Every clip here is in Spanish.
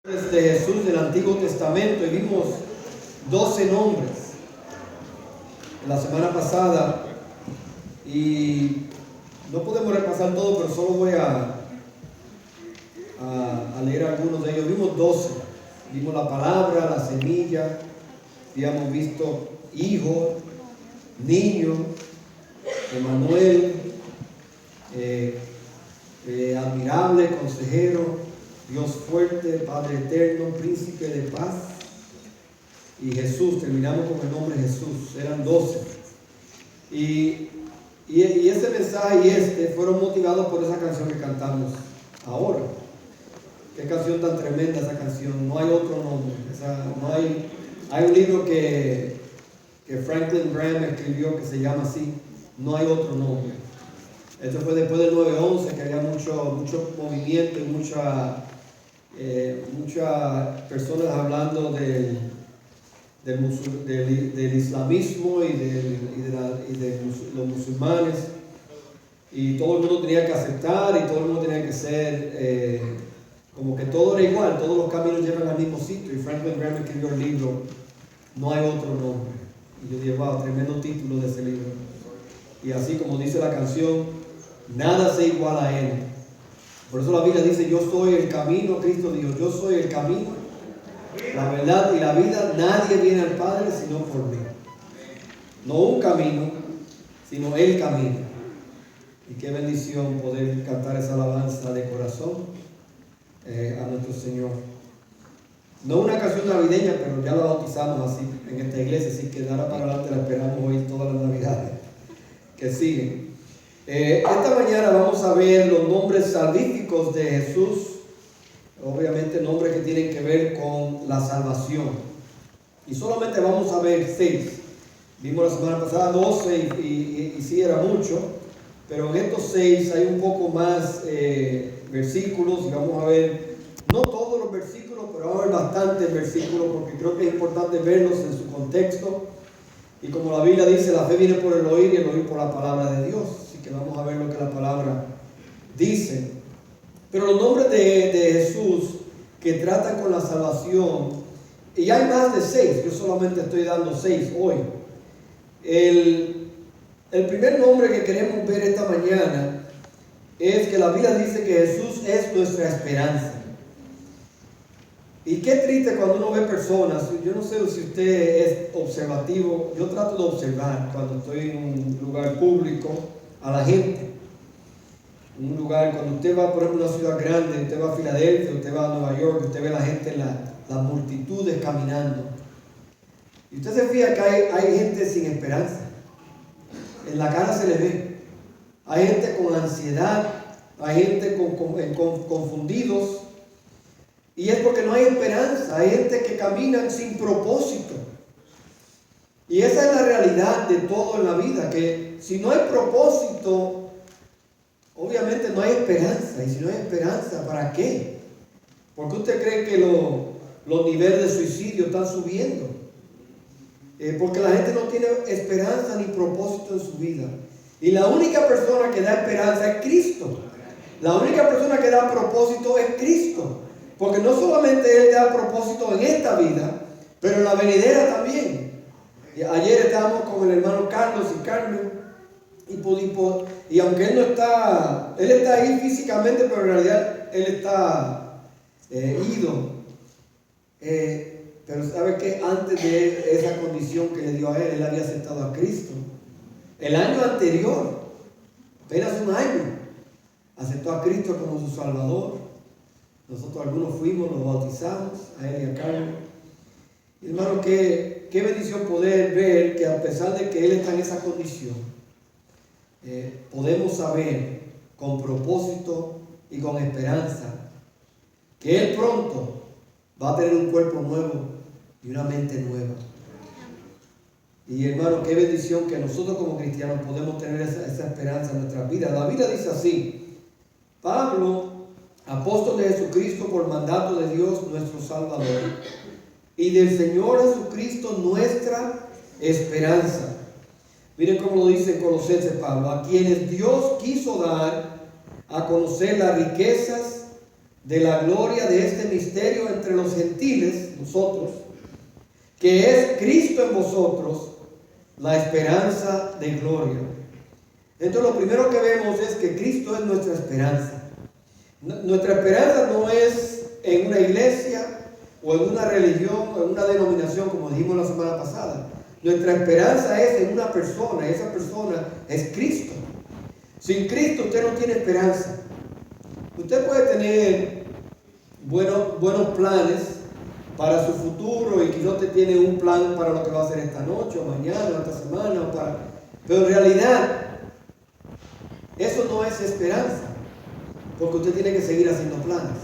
De Jesús del Antiguo Testamento, y vimos 12 nombres en la semana pasada, y no podemos repasar todo, pero solo voy a leer algunos de ellos. Vimos 12, vimos la palabra, la semilla, habíamos visto hijo, niño, Emmanuel, admirable, consejero, Dios fuerte, Padre eterno, príncipe de paz, y Jesús. Terminamos con el nombre Jesús. Eran 12. Y ese mensaje y fueron motivados por esa canción que cantamos ahora. Qué canción tan tremenda esa canción. No hay otro nombre. Hay un libro que Franklin Graham escribió que se llama así: No hay otro nombre. Esto fue después del 9/11, que había mucho movimiento y muchas personas hablando del islamismo y de los musulmanes, y todo el mundo tenía que aceptar, y todo el mundo tenía que ser como que todo era igual, todos los caminos llevan al mismo sitio. Y Franklin Graham escribió el libro No hay otro nombre, y yo dije, wow, tremendo título de ese libro. Y así como dice la canción, nada se iguala a Él. Por eso la Biblia dice: yo soy el camino. Cristo dijo: yo soy el camino, la verdad y la vida. Nadie viene al Padre sino por mí. No un camino, sino el camino. Y qué bendición poder cantar esa alabanza de corazón a nuestro Señor. No una canción navideña, pero ya la bautizamos así en esta iglesia, así que de ahora para adelante la esperamos hoy todas las navidades que siguen. Esta mañana vamos a ver los nombres salvíficos de Jesús, obviamente nombres que tienen que ver con la salvación, y solamente vamos a ver 6. Vimos la semana pasada 12 y sí era mucho, pero en estos 6 hay un poco más versículos, y vamos a ver no todos los versículos, pero vamos a ver bastantes versículos, porque creo que es importante verlos en su contexto. Y como la Biblia dice, la fe viene por el oír y el oír por la palabra de Dios. Así que vamos a ver lo que la palabra dice. Pero los nombres de Jesús que tratan con la salvación, y hay más de 6, yo solamente estoy dando 6 hoy. El primer nombre que queremos ver esta mañana es que la Biblia dice que Jesús es nuestra esperanza. Y qué triste cuando uno ve personas. Yo no sé si usted es observativo. Yo trato de observar cuando estoy en un lugar público a la gente. En un lugar, cuando usted va por ejemplo a una ciudad grande, usted va a Filadelfia, usted va a Nueva York, usted ve a la gente, las multitudes caminando. Y usted se fija que hay gente sin esperanza. En la cara se le ve. Hay gente con ansiedad, hay gente confundidos. Y es porque no hay esperanza. Hay gente que camina sin propósito. Y esa es la realidad de todo en la vida, que si no hay propósito, obviamente no hay esperanza. Y si no hay esperanza, ¿para qué? ¿Por qué usted cree que los niveles de suicidio están subiendo? Porque la gente no tiene esperanza ni propósito en su vida. Y la única persona que da esperanza es Cristo. La única persona que da propósito es Cristo. Porque no solamente Él da propósito en esta vida, pero en la venidera también. Ayer estábamos con el hermano Carlos y Carmen, y aunque Él no está, Él está ahí físicamente, pero en realidad Él está ido. Pero sabe que antes de esa condición que le dio a Él había aceptado a Cristo. El año anterior, apenas un año, aceptó a Cristo como su Salvador. Nosotros algunos fuimos, nos bautizamos, a él y a Carmen. Y hermano, qué bendición poder ver que a pesar de que él está en esa condición, podemos saber con propósito y con esperanza que él pronto va a tener un cuerpo nuevo y una mente nueva. Y hermano, qué bendición que nosotros como cristianos podemos tener esa esperanza en nuestras vidas. La Biblia dice así: Pablo, apóstol de Jesucristo por mandato de Dios nuestro Salvador, y del Señor Jesucristo nuestra esperanza. Miren cómo lo dice en Colosenses Pablo: a quienes Dios quiso dar a conocer las riquezas de la gloria de este misterio entre gentiles, nosotros, que es Cristo en vosotros, la esperanza de gloria. Entonces lo primero que vemos es que Cristo es nuestra esperanza. Nuestra esperanza no es en una iglesia o en una religión o en una denominación, como dijimos la semana pasada. Nuestra esperanza es en una persona, y esa persona es Cristo. Sin Cristo usted no tiene esperanza. Usted puede tener buenos planes para su futuro, y quizás usted tiene un plan para lo que va a hacer esta noche o mañana o esta semana, pero en realidad eso no es esperanza, porque usted tiene que seguir haciendo planes.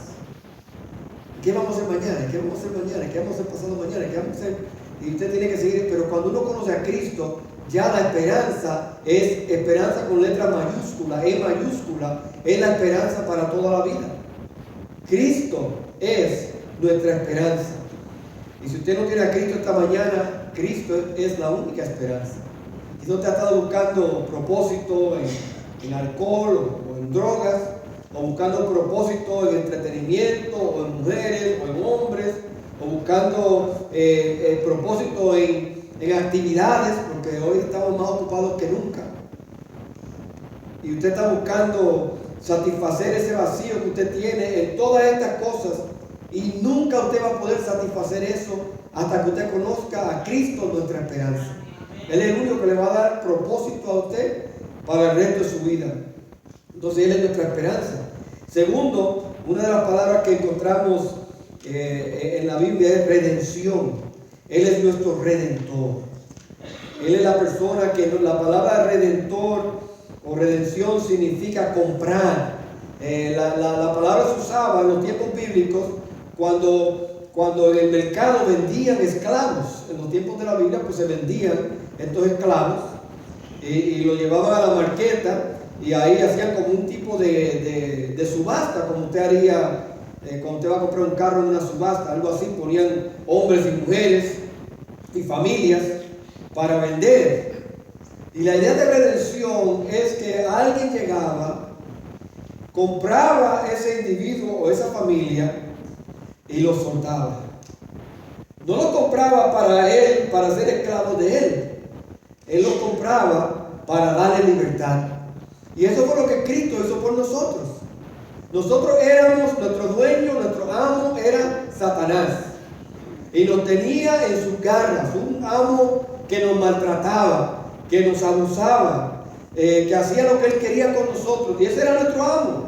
¿Qué vamos a hacer mañana? ¿Qué vamos a hacer mañana? ¿Qué vamos a hacer pasado mañana? ¿Qué vamos a hacer? Y usted tiene que seguir, pero cuando uno conoce a Cristo, ya la esperanza es esperanza con letra mayúscula, E mayúscula, es la esperanza para toda la vida. Cristo es nuestra esperanza. Y si usted no tiene a Cristo esta mañana, Cristo es la única esperanza. Si no te ha estado buscando propósito en alcohol o en drogas, o buscando propósito en entretenimiento, o en mujeres, o en hombres, o buscando propósito en actividades, porque hoy estamos más ocupados que nunca. Y usted está buscando satisfacer ese vacío que usted tiene en todas estas cosas, y nunca usted va a poder satisfacer eso hasta que usted conozca a Cristo, nuestra esperanza. Él es el único que le va a dar propósito a usted para el resto de su vida. Entonces Él es nuestra esperanza. Segundo, una de las palabras que encontramos en la Biblia es redención. Él es nuestro redentor. Él es la persona que la palabra redentor o redención significa comprar. La palabra se usaba en los tiempos bíblicos cuando en el mercado vendían esclavos. En los tiempos de la Biblia pues se vendían estos esclavos y lo llevaban a la marqueta, y ahí hacían como un tipo de subasta, como usted haría cuando usted va a comprar un carro en una subasta, algo así. Ponían hombres y mujeres y familias para vender. Y la idea de redención es que alguien llegaba, compraba ese individuo o esa familia y lo soltaba. No lo compraba para él, para ser esclavo de él. Él lo compraba para darle libertad. Y eso fue lo que Cristo hizo por nosotros. Nosotros éramos, nuestro dueño, nuestro amo era Satanás. Y nos tenía en sus garras, un amo que nos maltrataba, que nos abusaba, que hacía lo que él quería con nosotros. Y ese era nuestro amo.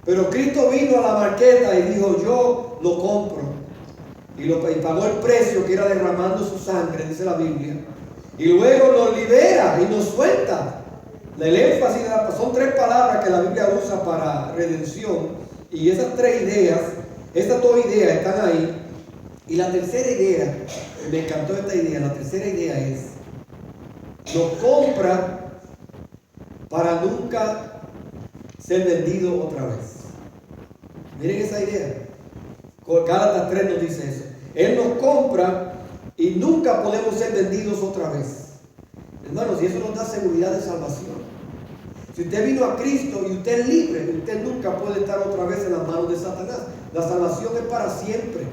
Pero Cristo vino a la marqueta y dijo: yo lo compro. Y pagó el precio, que era derramando su sangre, dice la Biblia. Y luego nos libera y nos suelta. El énfasis son tres palabras que la Biblia usa para redención, y esas tres ideas, estas dos ideas están ahí. Y la tercera idea, me encantó esta idea, la tercera idea es: nos compra para nunca ser vendido otra vez. Miren esa idea. Gálatas 3 nos dice eso. Él nos compra y nunca podemos ser vendidos otra vez. Hermanos, y eso nos da seguridad de salvación. Si usted vino a Cristo y usted es libre, usted nunca puede estar otra vez en las manos de Satanás. La salvación es para siempre.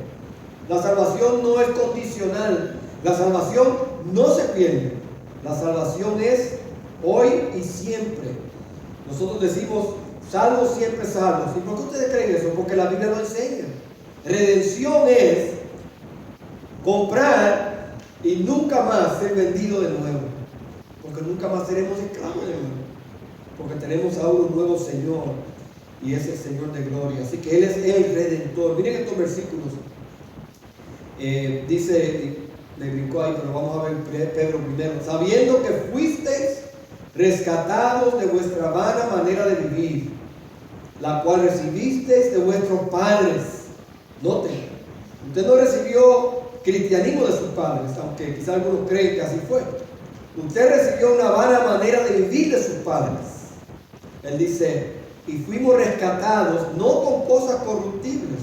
La salvación no es condicional. La salvación no se pierde. La salvación es hoy y siempre. Nosotros decimos: salvos, siempre salvos. ¿Y por qué ustedes creen eso? Porque la Biblia lo enseña. Redención es comprar y nunca más ser vendido de nuevo. Porque nunca más seremos esclavos de nuevo. Porque tenemos ahora un nuevo Señor, y es el Señor de gloria. Así que Él es el Redentor. Miren estos versículos. Dice, me brincó ahí, pero vamos a ver Pedro primero. Sabiendo que fuisteis rescatados de vuestra vana manera de vivir, la cual recibisteis de vuestros padres. Noten, usted no recibió cristianismo de sus padres, aunque quizás algunos creen que así fue. Usted recibió una vana manera de vivir de sus padres. Él dice: y fuimos rescatados no con cosas corruptibles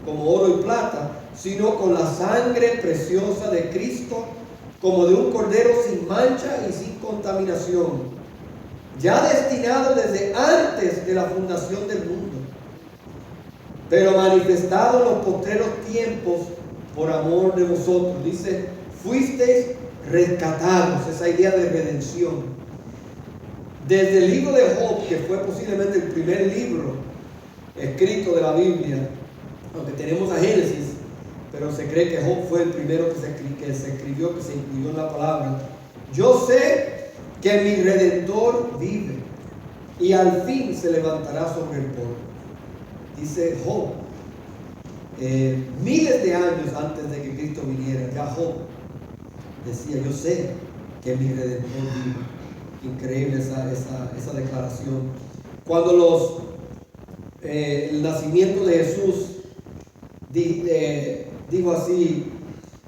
como oro y plata, sino con la sangre preciosa de Cristo, como de un cordero sin mancha y sin contaminación, ya destinado desde antes de la fundación del mundo, pero manifestado en los postreros tiempos por amor de vosotros. Dice, fuisteis rescatados, esa idea de redención. Desde el libro de Job, que fue posiblemente el primer libro escrito de la Biblia, aunque tenemos a Génesis, pero se cree que Job fue el primero que se escribió, que se incluyó en la palabra. Yo sé que mi Redentor vive y al fin se levantará sobre el polvo. Dice Job, miles de años antes de que Cristo viniera, ya Job decía, yo sé que mi Redentor vive. Increíble esa declaración. Cuando el nacimiento de Jesús, dijo así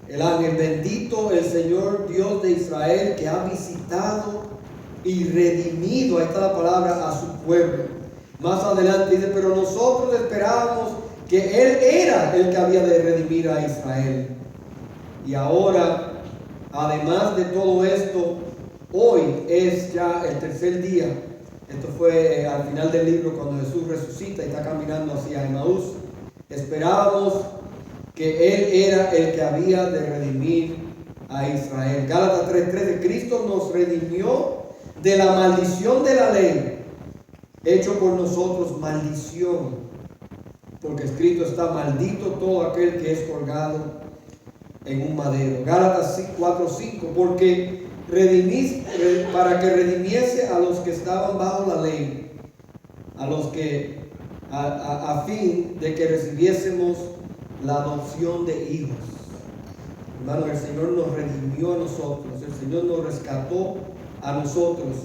el ángel, bendito el Señor Dios de Israel, que ha visitado y redimido, ahí está la palabra, a su pueblo. Más adelante dice, pero nosotros esperábamos que Él era el que había de redimir a Israel. Y ahora, además de todo esto, hoy es ya el tercer día. Esto fue al final del libro, cuando Jesús resucita y está caminando hacia Emaús. Esperábamos que Él era el que había de redimir a Israel. Gálatas 3:13, Cristo nos redimió de la maldición de la ley, hecho por nosotros maldición, porque escrito está, maldito todo aquel que es colgado en un madero. Gálatas 4:5, porque para que redimiese a los que estaban bajo la ley, a los que a fin de que recibiésemos la adopción de hijos. Hermanos, el Señor nos redimió a nosotros, el Señor nos rescató a nosotros.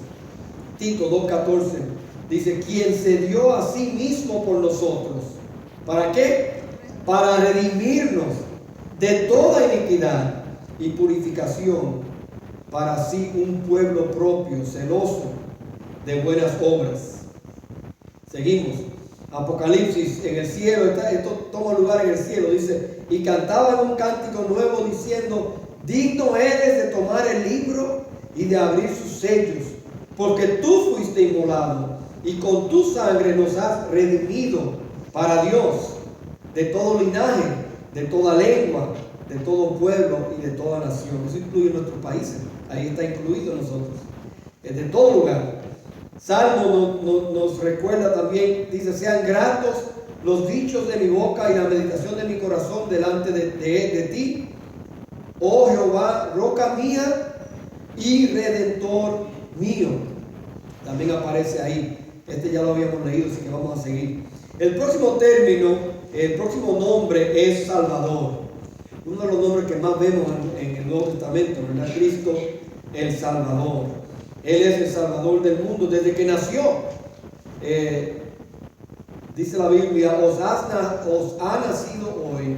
Tito 2:14 dice, quien se dio a sí mismo por nosotros. ¿Para qué? Para redimirnos de toda iniquidad y purificación, para sí un pueblo propio, celoso de buenas obras. Seguimos. Apocalipsis, en el cielo, esto toma lugar en el cielo, dice, y cantaban un cántico nuevo diciendo, digno eres de tomar el libro y de abrir sus sellos, porque tú fuiste inmolado y con tu sangre nos has redimido para Dios de todo linaje, de toda lengua, de todo pueblo y de toda nación. Eso incluye nuestros países, ahí está incluido nosotros, es de todo lugar. Salmo nos recuerda también, dice, sean gratos los dichos de mi boca y la meditación de mi corazón delante de ti, oh Jehová, roca mía y redentor mío. También aparece ahí, ya lo habíamos leído, así que vamos a seguir. El próximo término, el próximo nombre es Salvador. Uno de los nombres que más vemos en el Nuevo Testamento, ¿verdad? Cristo el Salvador. Él es el Salvador del mundo desde que nació. Dice la Biblia, os ha nacido hoy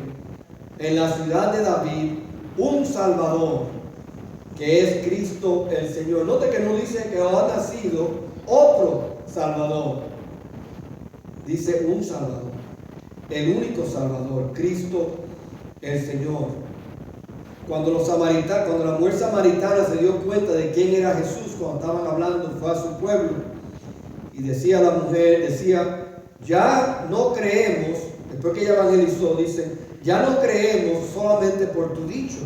en la ciudad de David un Salvador, que es Cristo el Señor. Note que no dice que os ha nacido otro Salvador. Dice un Salvador, el único Salvador, Cristo el Señor. Cuando la mujer samaritana se dio cuenta de quién era Jesús, cuando estaban hablando, fue a su pueblo y decía la mujer, ya no creemos, después que ella evangelizó, dice, ya no creemos solamente por tu dicho,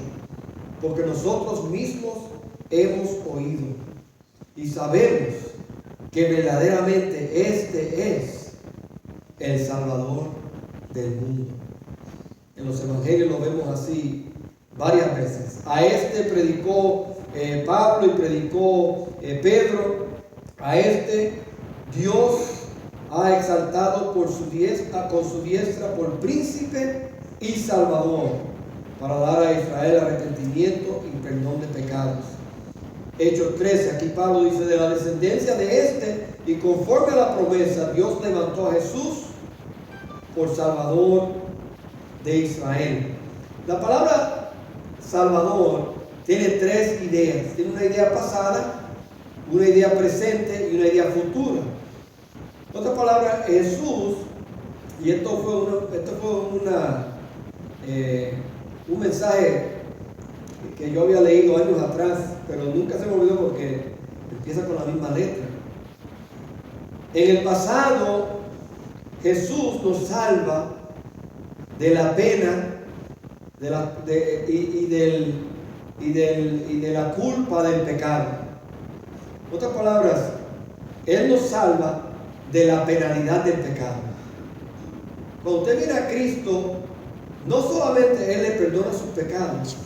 porque nosotros mismos hemos oído y sabemos que verdaderamente este es el Salvador del mundo. En los evangelios lo vemos así varias veces. A este predicó Pablo y predicó Pedro. A este Dios ha exaltado con su diestra por príncipe y salvador, para dar a Israel arrepentimiento y perdón de pecados. Hechos 13, aquí Pablo dice, de la descendencia de este y conforme a la promesa, Dios levantó a Jesús por Salvador de Israel. La palabra Salvador tiene tres ideas. Tiene una idea pasada, una idea presente y una idea futura. Otra palabra, Jesús, y esto fue un mensaje que yo había leído años atrás, pero nunca se me olvidó porque empieza con la misma letra. En el pasado, Jesús nos salva de la pena y de la culpa del pecado. En otras palabras, Él nos salva de la penalidad del pecado. Cuando usted viene a Cristo, no solamente Él le perdona sus pecados,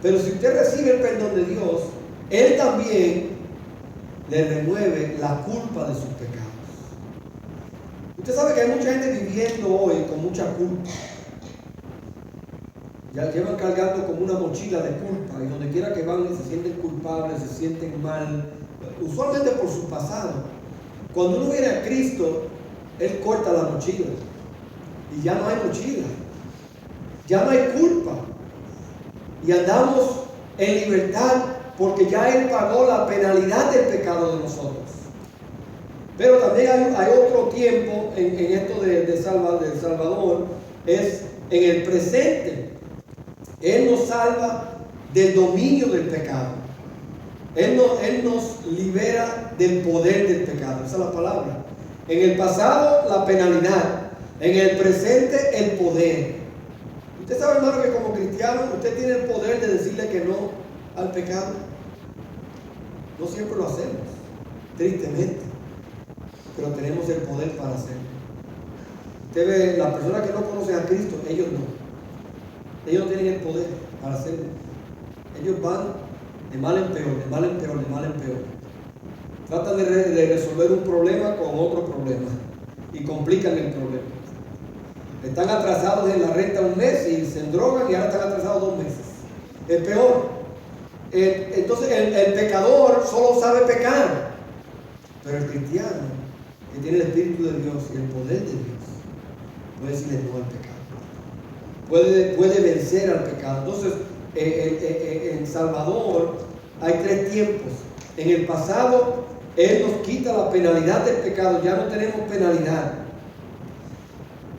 pero si usted recibe el perdón de Dios, Él también le remueve la culpa de sus pecados. Usted sabe que hay mucha gente viviendo hoy con mucha culpa. Ya llevan cargando como una mochila de culpa, y donde quiera que van se sienten culpables, se sienten mal, usualmente por su pasado. Cuando uno viene a Cristo, Él corta la mochila y ya no hay mochila, ya no hay culpa, y andamos en libertad porque ya Él pagó la penalidad del pecado de nosotros. Pero también hay otro tiempo en esto del Salvador, es en el presente. Él nos salva del dominio del pecado. Él nos libera del poder del pecado. Esa es la palabra. En el pasado, la penalidad. En el presente, el poder. Usted sabe, hermano, que como cristiano, usted tiene el poder de decirle que no al pecado. No siempre lo hacemos, tristemente. Pero tenemos el poder para hacerlo. Usted ve, las personas que no conocen a Cristo, ellos no. Ellos no tienen el poder para hacerlo. Ellos van de mal en peor, de mal en peor, de mal en peor. Tratan de resolver un problema con otro problema y complican el problema. Están atrasados en la renta un mes y se endrogan y ahora están atrasados 2 meses. Es peor. Entonces el pecador solo sabe pecar, pero el cristiano que tiene el Espíritu de Dios y el poder de Dios puede decirle no al pecado. Puede vencer al pecado. Entonces, en Salvador hay 3 tiempos. En el pasado, Él nos quita la penalidad del pecado, ya no tenemos penalidad.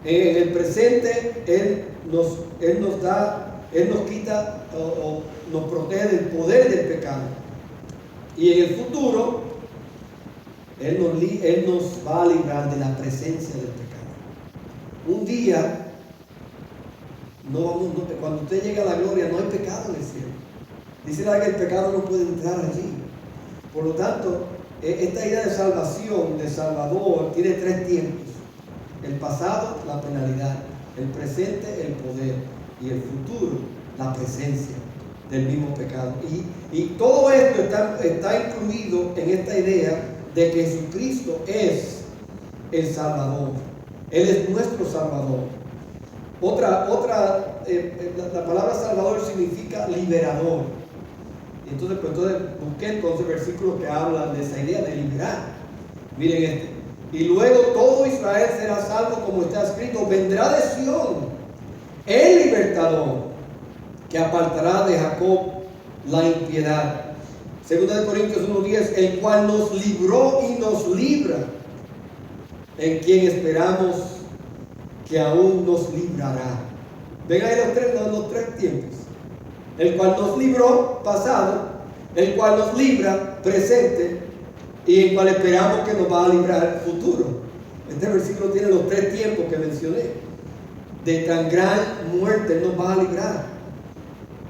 En el presente, Él nos quita o nos protege del poder del pecado. Y en el futuro, Él nos va a librar de la presencia del pecado. Un día, cuando usted llega a la gloria, no hay pecado en el cielo. Dice que el pecado no puede entrar allí. Por lo tanto, esta idea de salvación, de Salvador, tiene 3 tiempos. El pasado, la penalidad. El presente, el poder. Y el futuro, la presencia del mismo pecado. Y todo esto está incluido en esta idea de que Jesucristo es el Salvador. Él es nuestro Salvador. La palabra Salvador significa liberador. Entonces busqué versículos que hablan de esa idea de liberar. Miren este. Y luego todo Israel será salvo, como está escrito: vendrá de Sión el libertador, que apartará de Jacob la impiedad. 2 Corintios 1:10, el cual nos libró y nos libra, en quien esperamos que aún nos librará. Ven ahí los tres tiempos. El cual nos libró, pasado. El cual nos libra, presente. Y el cual esperamos que nos va a librar, futuro. Este versículo tiene los 3 tiempos que mencioné. De tan gran muerte nos va a librar.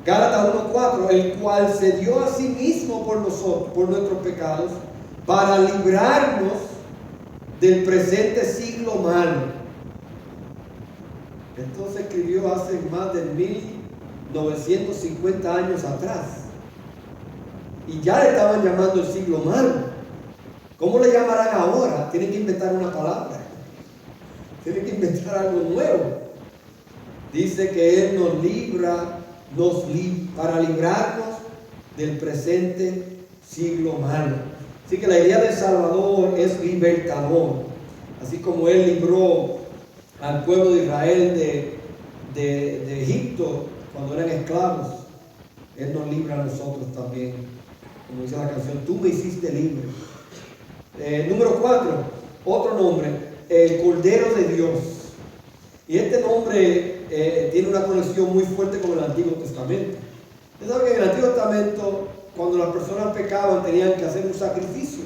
Gálatas 1:4, el cual se dio a sí mismo por nosotros, por nuestros pecados, para librarnos del presente siglo malo. Esto se escribió hace más de 1950 años atrás. Y ya le estaban llamando el siglo malo. ¿Cómo le llamarán ahora? Tienen que inventar una palabra. Tienen que inventar algo nuevo. Dice que Él nos libra, para librarnos del presente siglo malo. Así que la idea del Salvador es libertador. Así como Él libró al pueblo de Israel de Egipto cuando eran esclavos, Él nos libra a nosotros también. Como dice la canción, tú me hiciste libre. Número 4, otro nombre, el Cordero de Dios. Y este nombre tiene una conexión muy fuerte con el Antiguo Testamento. Ustedes saben que en el Antiguo Testamento, cuando las personas pecaban, tenían que hacer un sacrificio,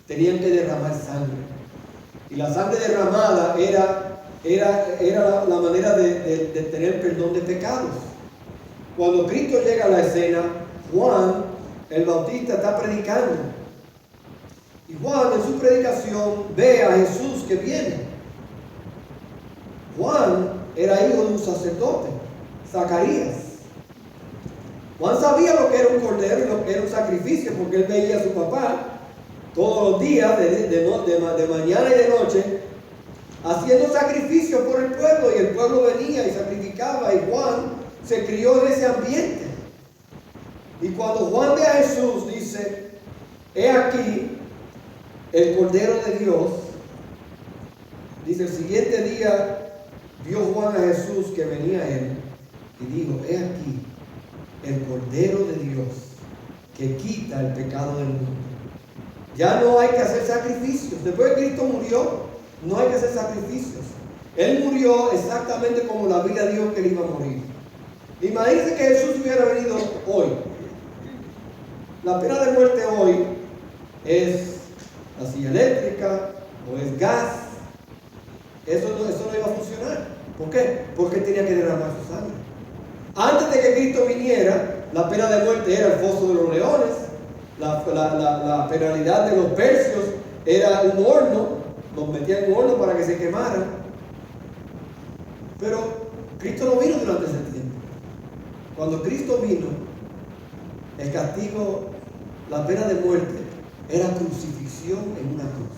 tenían que derramar sangre. Y la sangre derramada era era la manera de tener perdón de pecados. Cuando Cristo llega a la escena, Juan el Bautista está predicando. Y Juan en su predicación ve a Jesús que viene. Juan era hijo de un sacerdote, Zacarías. Juan sabía lo que era un cordero y lo que era un sacrificio, porque él veía a su papá todos los días, de mañana y de noche, haciendo sacrificios por el pueblo, y el pueblo venía y sacrificaba, y Juan se crió en ese ambiente. Y cuando Juan ve a Jesús, dice: he aquí el Cordero de Dios. Dice: el siguiente día vio Juan a Jesús que venía a él y dijo: he aquí el Cordero de Dios que quita el pecado del mundo. Ya no hay que hacer sacrificios. Después de que Cristo murió, no hay que hacer sacrificios. Él murió exactamente como la Biblia dijo que él iba a morir. Imagínense que Jesús hubiera venido hoy. La pena de muerte hoy es la silla eléctrica o es gas. Eso no iba a funcionar. ¿Por qué? Porque él tenía que derramar su sangre. Antes de que Cristo viniera, la pena de muerte era el foso de los leones. La penalidad de los persios era un horno. Los metían en un horno para que se quemaran. Pero Cristo no vino durante ese tiempo. Cuando Cristo vino, el castigo, la pena de muerte, era crucifixión en una cruz.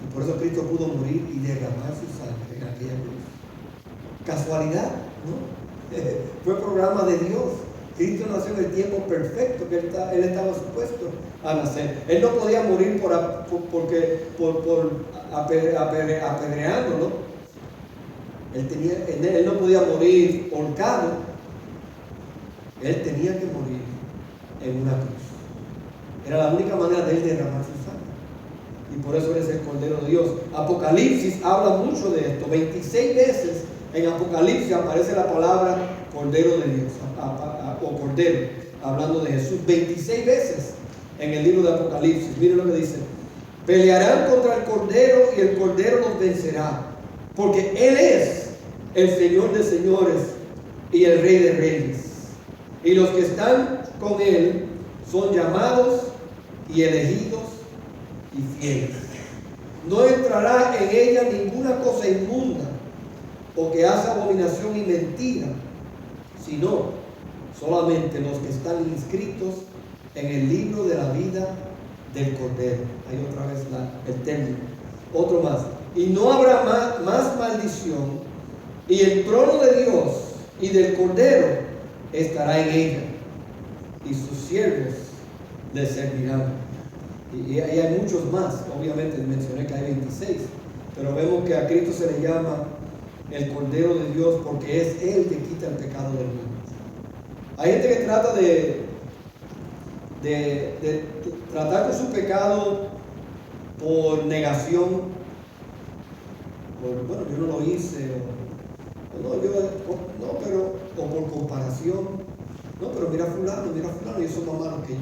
Y por eso Cristo pudo morir y derramar su sangre en aquella cruz. ¿Casualidad? No. Fue programa de Dios. Cristo nació en el tiempo perfecto que él estaba supuesto a nacer. Él no podía morir apedreándolo. Él no podía morir ahorcado. Él tenía que morir en una cruz. Era la única manera de él derramar su sangre. Y por eso él es el Cordero de Dios. Apocalipsis habla mucho de esto. 26 veces en Apocalipsis aparece la palabra Cordero de Dios. O Cordero, hablando de Jesús. 26 veces en el libro de Apocalipsis. Miren lo que dice: pelearán contra el Cordero y el Cordero los vencerá, porque Él es el Señor de señores y el Rey de reyes. Y los que están con Él son llamados y elegidos y fieles. No entrará en ella ninguna cosa inmunda o que hace abominación y mentira, sino solamente los que están inscritos en el libro de la vida del Cordero. Ahí otra vez el término. Otro más. Y no habrá más maldición, y el trono de Dios y del Cordero estará en ella, y sus siervos le servirán. Y hay muchos más. Obviamente mencioné que hay 26, pero vemos que a Cristo se le llama el Cordero de Dios porque es Él que quita el pecado del mundo. Hay gente que trata de tratar con su pecado por negación, bueno, yo no lo hice, o por comparación. No, pero mira fulano, ellos son más malos que yo.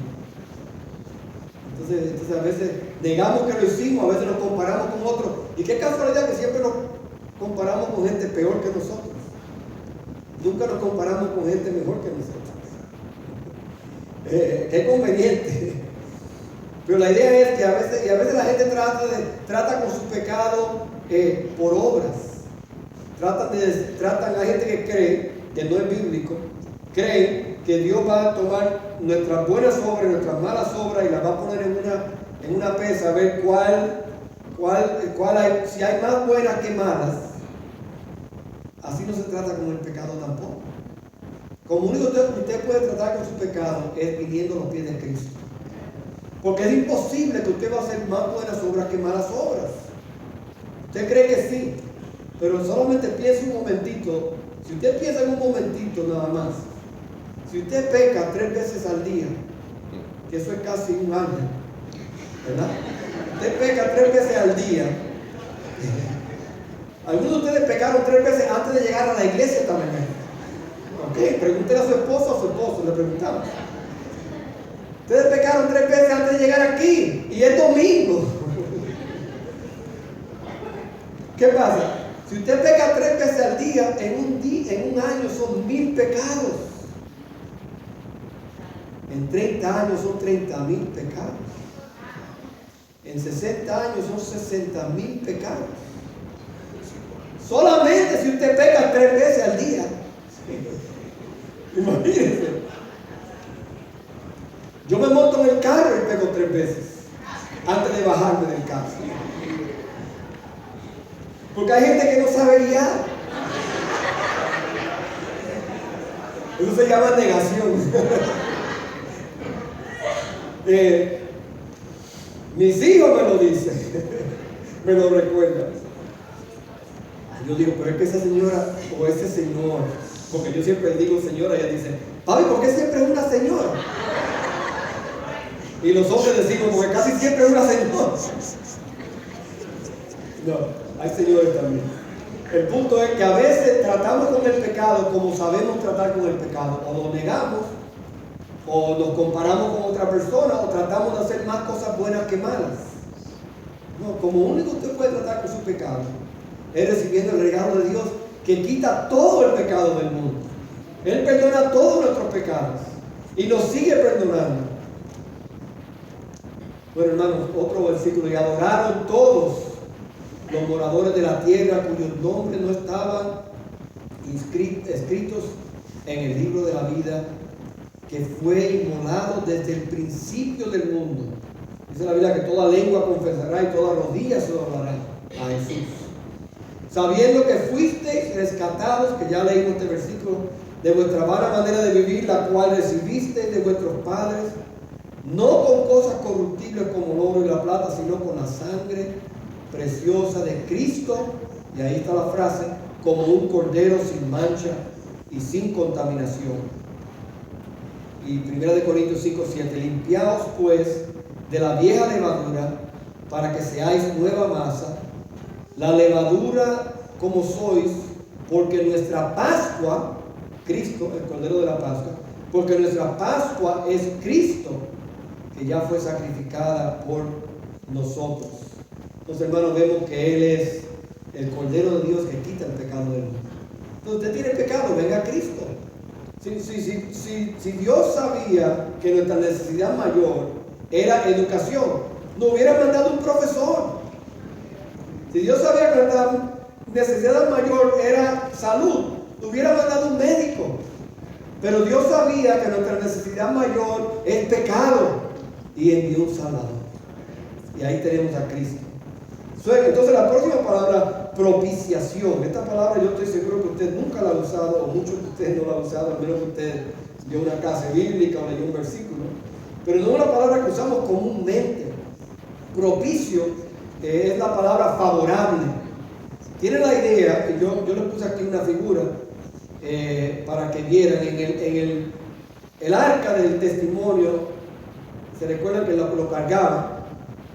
Entonces a veces negamos que lo hicimos, a veces nos comparamos con otros. Y qué casualidad que siempre nos comparamos con gente peor que nosotros. Nunca nos comparamos con gente mejor que nosotros. Qué conveniente. Pero la idea es que a veces la gente trata con su pecado por obras. Hay gente que cree, que no es bíblico, creen que Dios va a tomar nuestras buenas obras, nuestras malas obras, y las va a poner en una pesa, a ver cuál hay, si hay más buenas que malas. Así no se trata con el pecado tampoco. Como único que usted puede tratar con su pecado es viniendo a los pies de Cristo. Porque es imposible que usted va a hacer más buenas obras que malas obras. Usted cree que sí, pero solamente piense un momentito. Si usted piensa en un momentito nada más, si usted peca 3 veces al día, que eso es casi un año, ¿verdad? Usted peca 3 veces al día. Algunos de ustedes pecaron 3 veces antes de llegar a la iglesia esta mañana. Ok, pregúntele a su esposa o a su esposo, le preguntamos. Ustedes pecaron 3 veces antes de llegar aquí, y es domingo. ¿Qué pasa? Si usted peca 3 veces al día, en un año son 1000 pecados. En 30 años son 30,000 pecados. En 60 años son 60,000 pecados. Solamente si usted peca 3 veces al día. Imagínense. Yo me monto en el carro y pego 3 veces antes de bajarme del carro. Porque hay gente que no sabe guiar. Eso se llama negación. Mis hijos me lo dicen, me lo recuerdan. Yo digo, pero es que esa señora o ese señor, porque yo siempre digo señora, ella dice, papi, ¿por qué siempre es una señora? Y los hombres decimos, porque casi siempre es una señora. No, hay señores también. El punto es que a veces tratamos con el pecado como sabemos tratar con el pecado. O lo negamos, o nos comparamos con otra persona, o tratamos de hacer más cosas buenas que malas. No, como único usted puede tratar con su pecado es recibiendo el regalo de Dios que quita todo el pecado del mundo. Él perdona todos nuestros pecados y nos sigue perdonando. Bueno, hermanos, otro versículo. Y adoraron todos los moradores de la tierra cuyos nombres no estaban escritos en el libro de la vida, que fue inmolado desde el principio del mundo. Dice la Biblia que toda lengua confesará y toda rodilla se doblará a Jesús. Sabiendo que fuisteis rescatados, que ya leímos este versículo, de vuestra vana manera de vivir, la cual recibisteis de vuestros padres, no con cosas corruptibles como el oro y la plata, sino con la sangre preciosa de Cristo, y ahí está la frase, como un cordero sin mancha y sin contaminación. Y 1 Corintios 5:7, limpiaos pues de la vieja levadura para que seáis nueva masa, la levadura como sois, porque nuestra Pascua, Cristo, el cordero de la Pascua, porque nuestra Pascua es Cristo, que ya fue sacrificada por nosotros. Entonces, hermanos, vemos que Él es el Cordero de Dios que quita el pecado del mundo. Entonces, usted tiene pecado, venga a Cristo. Si Dios sabía que nuestra necesidad mayor era educación, no hubiera mandado un profesor. Si Dios sabía que nuestra necesidad mayor era salud, no hubiera mandado un médico. Pero Dios sabía que nuestra necesidad mayor es pecado y envió un Salvador. Y ahí tenemos a Cristo. Entonces la próxima palabra, propiciación. Esta palabra yo estoy seguro que usted nunca la ha usado, o muchos de ustedes no la han usado, al menos que usted vio una clase bíblica o leyó un versículo. Pero no es una palabra que usamos comúnmente. Propicio es la palabra favorable. Tiene la idea, y yo le puse aquí una figura para que vieran, en el arca del testimonio, se recuerda que lo cargaba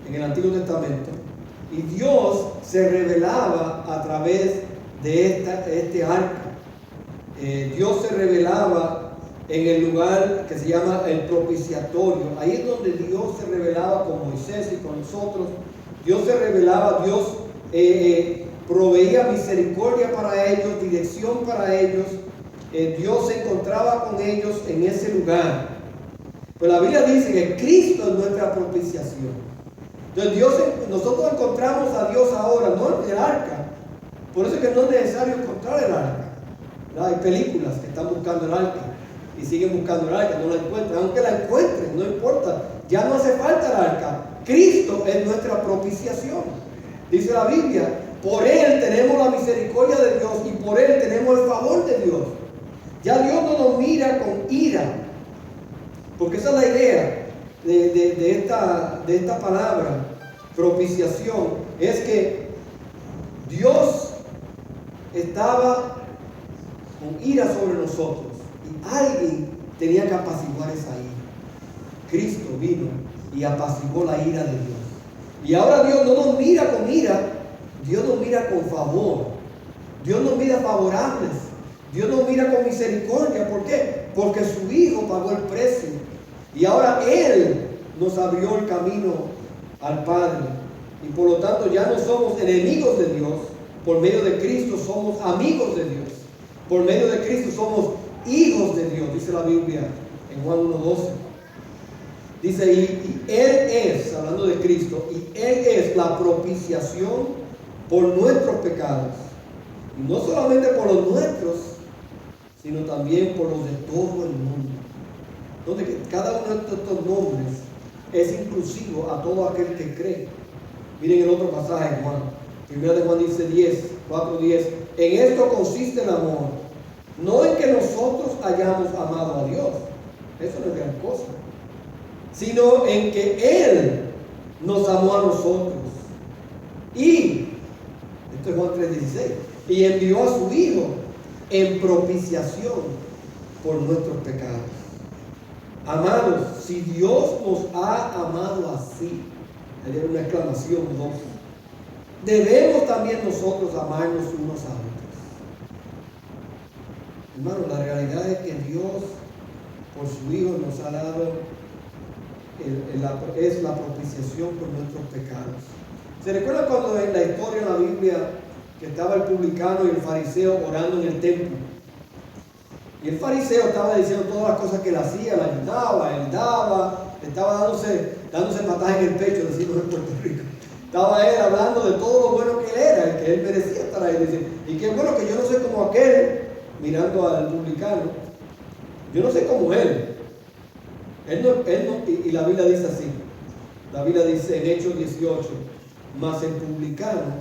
en el Antiguo Testamento, y Dios se revelaba a través de este arca. Dios se revelaba en el lugar que se llama el propiciatorio. Ahí es donde Dios se revelaba con Moisés y con nosotros. Dios se revelaba, Dios proveía misericordia para ellos, dirección para ellos. Dios se encontraba con ellos en ese lugar. Pero la Biblia dice que Cristo es nuestra propiciación. Entonces nosotros encontramos a Dios ahora, no en el arca. Por eso es que no es necesario encontrar el arca. Hay películas que están buscando el arca y siguen buscando el arca, no la encuentran. Aunque la encuentren, no importa, ya no hace falta el arca. Cristo es nuestra propiciación. Dice la Biblia, por Él tenemos la misericordia de Dios y por Él tenemos el favor de Dios. Ya Dios no nos mira con ira, porque esa es la idea de esta palabra, propiciación, es que Dios estaba con ira sobre nosotros y alguien tenía que apaciguar esa ira. Cristo vino y apaciguó la ira de Dios. Y ahora Dios no nos mira con ira, Dios nos mira con favor. Dios nos mira favorables. Dios nos mira con misericordia. ¿Por qué? Porque su Hijo pagó el precio. Y ahora Él nos abrió el camino al Padre. Y por lo tanto ya no somos enemigos de Dios, Por medio de Cristo somos amigos de Dios. Por medio de Cristo somos hijos de Dios, dice la Biblia en Juan 1:12. Dice, y Él es, hablando de Cristo, y Él es la propiciación por nuestros pecados. Y no solamente por los nuestros, sino también por los de todo el mundo. Donde cada uno de estos nombres es inclusivo a todo aquel que cree. Miren el otro pasaje en Juan. Primero de Juan dice 4:10. En esto consiste el amor. No en que nosotros hayamos amado a Dios. Eso no es gran cosa. Sino en que Él nos amó a nosotros. Y, esto es Juan 3:16. Y envió a su Hijo en propiciación por nuestros pecados. Amados, si Dios nos ha amado así, hay una exclamación, ¿no? Debemos también nosotros amarnos unos a otros. Hermano, la realidad es que Dios, por su Hijo, nos ha dado es la propiciación por nuestros pecados. ¿Se recuerda cuando en la historia en la Biblia que estaba el publicano y el fariseo orando en el templo? Y el fariseo estaba diciendo todas las cosas que él hacía, le ayudaba, él daba, estaba dándose patadas en el pecho, decimos en Puerto Rico. Estaba él hablando de todo lo bueno que él era, el que él merecía estar ahí. Dice, y qué bueno que yo no soy como aquel, mirando al publicano, yo no soy como él. Y la Biblia dice así, la Biblia dice en Hechos 18, mas el publicano,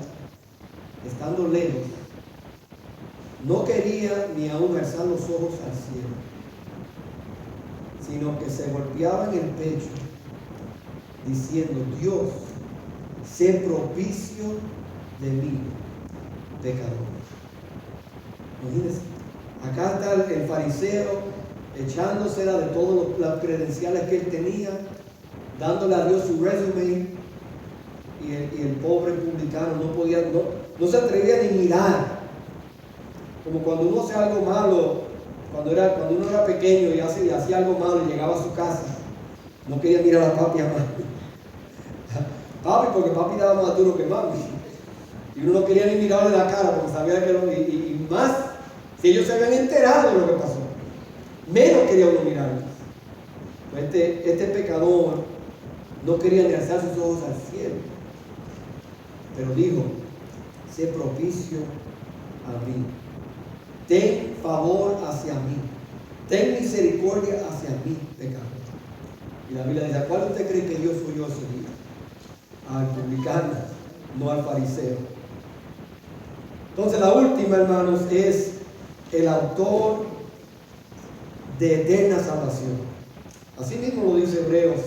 estando lejos, no quería ni aún alzar los ojos al cielo, sino que se golpeaba en el pecho, diciendo, Dios, sé propicio de mí, pecador. Imagínense, acá está el fariseo echándosela de todas las credenciales que él tenía, dándole a Dios su resumen, y el pobre publicano no se atrevía ni mirar. Como cuando uno hace algo malo, cuando uno era pequeño y hacía algo malo y llegaba a su casa, no quería mirar a papi a mami. Papi, porque papi daba más duro que mami. Y uno no quería ni mirarle la cara porque sabía que y más, si ellos se habían enterado de lo que pasó, menos quería uno mirarlos. Este pecador no quería ni alzar sus ojos al cielo, pero dijo, sé propicio a mí. Ten favor hacia mí. Ten misericordia hacia mí, pecador. Y la Biblia dice, ¿a cuál usted cree que Dios oyó ese día? Al publicano, no al fariseo. Entonces la última, hermanos, es el autor de eterna salvación. Así mismo lo dice Hebreos,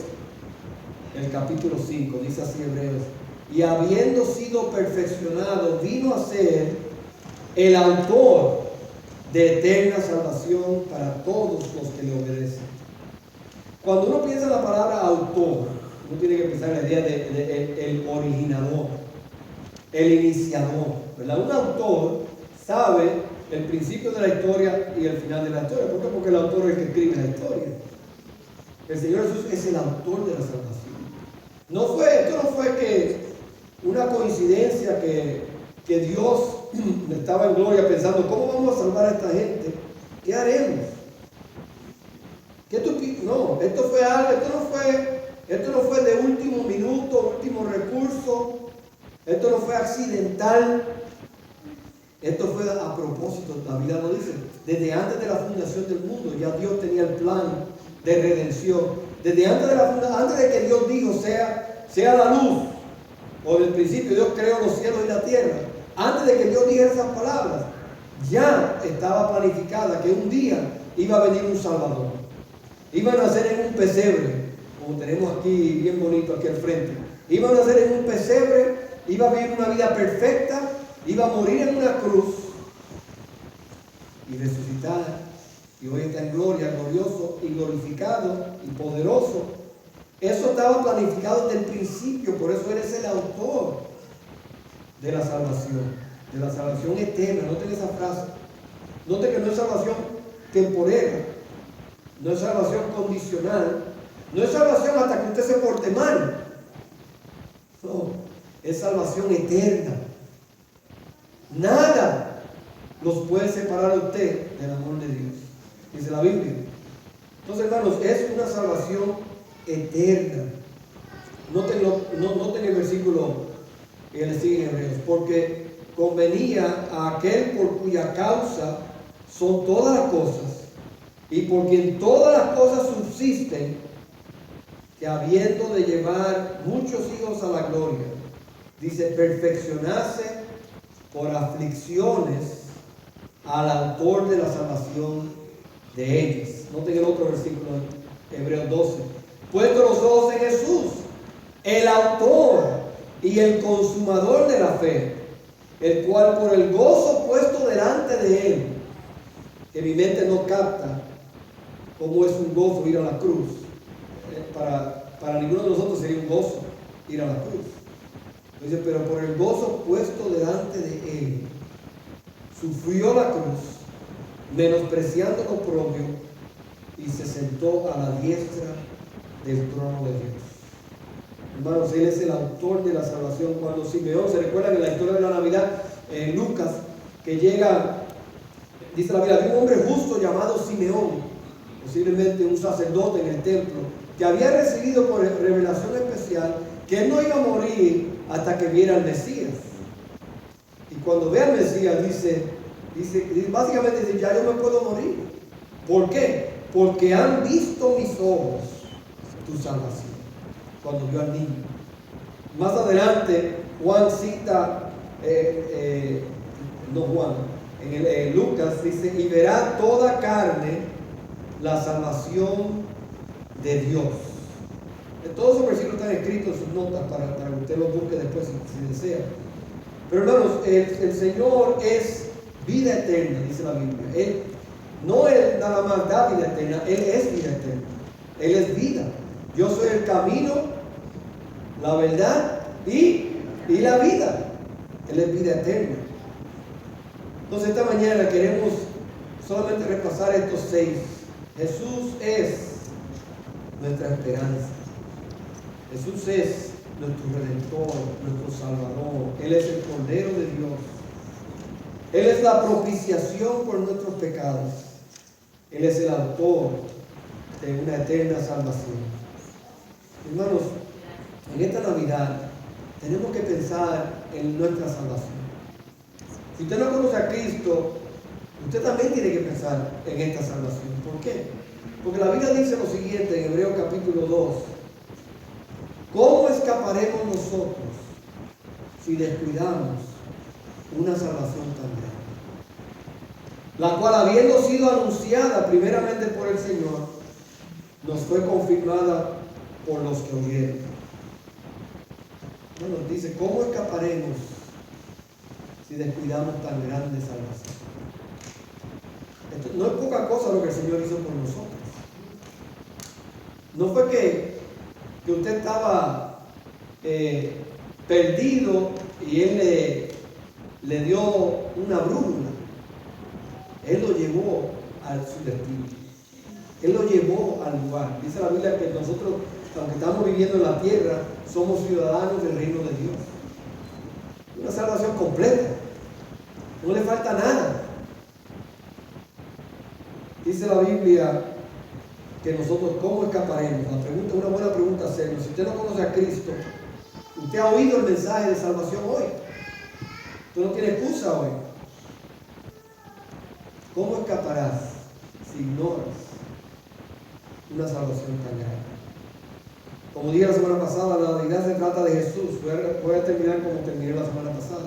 el capítulo 5, dice así Hebreos. Y habiendo sido perfeccionado, vino a ser el autor de eterna salvación para todos los que le obedecen. Cuando uno piensa en la palabra autor, uno tiene que pensar en la idea de el originador, el iniciador, ¿verdad? Un autor sabe el principio de la historia y el final de la historia. ¿Por qué? Porque el autor es el que escribe la historia. El Señor Jesús es el autor de la salvación. Esto no fue que una coincidencia que Dios estaba en gloria pensando, ¿cómo vamos a salvar a esta gente? ¿Qué haremos? No, esto no fue de último minuto, último recurso. Esto no fue accidental. Esto fue a propósito. La Biblia lo dice. Desde antes de la fundación del mundo ya Dios tenía el plan de redención. Desde antes de que Dios dijo sea la luz, o en el principio Dios creó los cielos y la tierra. Antes de que Dios dijera esas palabras, ya estaba planificada que un día iba a venir un Salvador. Iban a nacer en un pesebre, como tenemos aquí bien bonito aquí al frente. Iban a nacer en un pesebre, iba a vivir una vida perfecta, iba a morir en una cruz y resucitar. Y hoy está en gloria, glorioso y glorificado y poderoso. Eso estaba planificado desde el principio, por eso eres el autor de la salvación eterna. Noten esa frase. Noten que no es salvación temporera, no es salvación condicional, no es salvación hasta que usted se porte mal. No, es salvación eterna. Nada nos puede separar a usted del amor de Dios, dice la Biblia. Entonces, hermanos, es una salvación eterna. Noten el versículo que le sigue en Hebreos, porque convenía a aquel por cuya causa son todas las cosas, y por quien todas las cosas subsisten, que habiendo de llevar muchos hijos a la gloria, dice, perfeccionarse por aflicciones al autor de la salvación de ellos. Noten el otro versículo, Hebreos 12. Puesto los ojos en Jesús, el autor y el consumador de la fe, el cual por el gozo puesto delante de él, que mi mente no capta cómo es un gozo ir a la cruz. Para ninguno de nosotros sería un gozo ir a la cruz. Dice, pero por el gozo puesto delante de él, sufrió la cruz, menospreciando lo propio, y se sentó a la diestra del trono de Dios. Hermanos, Él es el autor de la salvación. Cuando Simeón, se recuerdan en la historia de la Navidad, en Lucas, que llega, dice la Biblia, había un hombre justo llamado Simeón, posiblemente un sacerdote en el templo, que había recibido por revelación especial que él no iba a morir hasta que viera al Mesías. Y cuando ve al Mesías, básicamente dice, ya yo me puedo morir. ¿Por qué? Porque han visto mis ojos tu salvación. Cuando vio al niño. Más adelante, Juan cita, en Lucas dice, y verá toda carne la salvación de Dios. Todos esos versículos están escritos en sus notas para que usted los busque después si desea. Pero hermanos, el Señor es vida eterna, dice la Biblia. Él no es nada más da vida eterna, Él es vida eterna. Él es vida. Yo soy el camino, la verdad y la vida. Él es vida eterna. Entonces esta mañana queremos solamente repasar estos 6. Jesús es nuestra esperanza. Jesús es nuestro Redentor, nuestro Salvador. Él es el Cordero de Dios. Él es la propiciación por nuestros pecados. Él es el autor de una eterna salvación. Hermanos, en esta Navidad tenemos que pensar en nuestra salvación. Si usted no conoce a Cristo, usted también tiene que pensar en esta salvación. ¿Por qué? Porque la Biblia dice lo siguiente en Hebreos capítulo 2. ¿Cómo escaparemos nosotros si descuidamos una salvación tan grande? La cual, habiendo sido anunciada primeramente por el Señor, nos fue confirmada por los que oyeron. Bueno, dice, ¿cómo escaparemos si descuidamos tan grande salvación? Esto no es poca cosa lo que el Señor hizo por nosotros. No fue que usted estaba perdido y Él le dio una brújula. Él lo llevó a su destino. Él lo llevó al lugar. Dice la Biblia que nosotros, aunque estamos viviendo en la tierra, somos ciudadanos del reino de Dios. Una salvación completa. No le falta nada. Dice la Biblia que nosotros, ¿cómo escaparemos? La pregunta, una buena pregunta hacerlo. Si usted no conoce a Cristo, usted ha oído el mensaje de salvación hoy. Usted no tiene excusa hoy. ¿Cómo escaparás si ignoras una salvación tan grande? Como dije la semana pasada, la Navidad se trata de Jesús. Voy a terminar como terminé la semana pasada.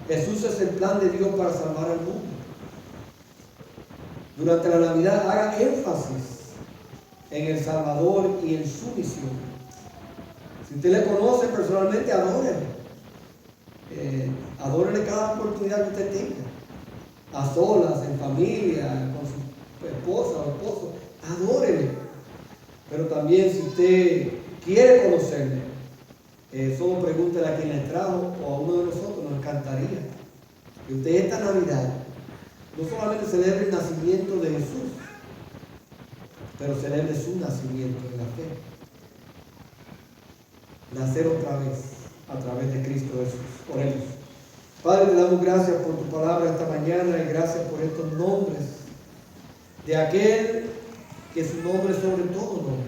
Jesús es el plan de Dios para salvar al mundo. Durante la Navidad haga énfasis en el Salvador y en su misión. Si usted le conoce personalmente, adórele. Adórele cada oportunidad que usted tenga. A solas, en familia, con su esposa o esposo. Adórele. Pero también si usted quiere conocerle, solo pregúntele a quien le trajo o a uno de nosotros. Nos encantaría que usted esta Navidad no solamente celebre el nacimiento de Jesús, pero celebre su nacimiento en la fe. Nacer otra vez a través de Cristo Jesús. Oremos. Padre, te damos gracias por tu palabra esta mañana y gracias por estos nombres de aquel que su nombre es sobre todo nombre,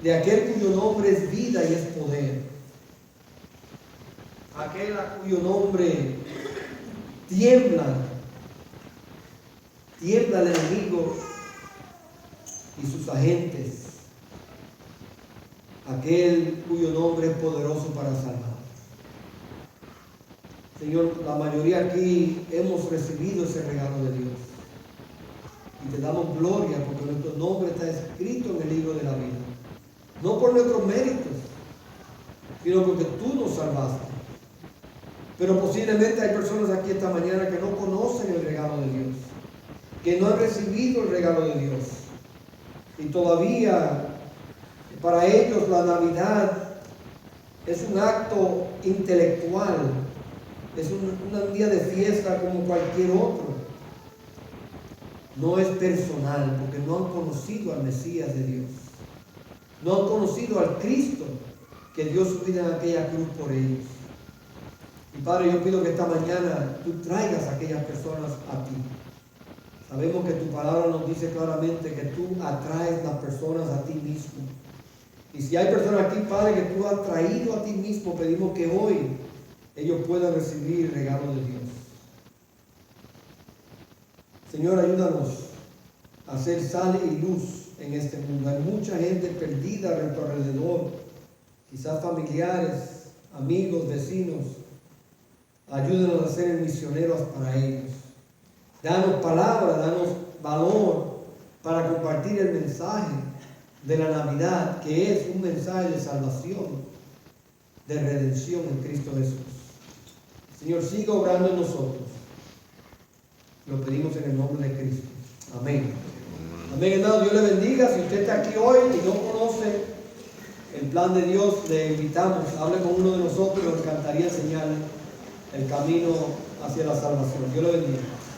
de aquel cuyo nombre es vida y es poder, aquel a cuyo nombre tiembla el enemigo y sus agentes, aquel cuyo nombre es poderoso para salvar. Señor, la mayoría aquí hemos recibido ese regalo de Dios y te damos gloria porque nuestro nombre está escrito en el libro de la vida, no por nuestros méritos, sino porque tú nos salvaste. Pero posiblemente hay personas aquí esta mañana que no conocen el regalo de Dios, que no han recibido el regalo de Dios. Y todavía para ellos la Navidad es un acto intelectual, es un día de fiesta como cualquier otro. No es personal porque no han conocido al Mesías de Dios. No han conocido al Cristo que dio su vida en aquella cruz por ellos. Y Padre, yo pido que esta mañana tú traigas a aquellas personas a ti. Sabemos que tu palabra nos dice claramente que tú atraes las personas a ti mismo. Y si hay personas aquí, Padre, que tú has traído a ti mismo, pedimos que hoy ellos puedan recibir el regalo de Dios. Señor, ayúdanos a ser sal y luz en este mundo. Hay mucha gente perdida a nuestro alrededor, quizás familiares, amigos, vecinos. Ayúdanos a ser misioneros para ellos. Danos palabra, danos valor para compartir el mensaje de la Navidad, que es un mensaje de salvación, de redención en Cristo Jesús. Señor, siga obrando en nosotros. Lo pedimos en el nombre de Cristo. Amén. Amén, hermano. Dios le bendiga. Si usted está aquí hoy y no conoce el plan de Dios, le invitamos. Hable con uno de nosotros. Nos encantaría enseñarle el camino hacia la salvación. Dios le bendiga.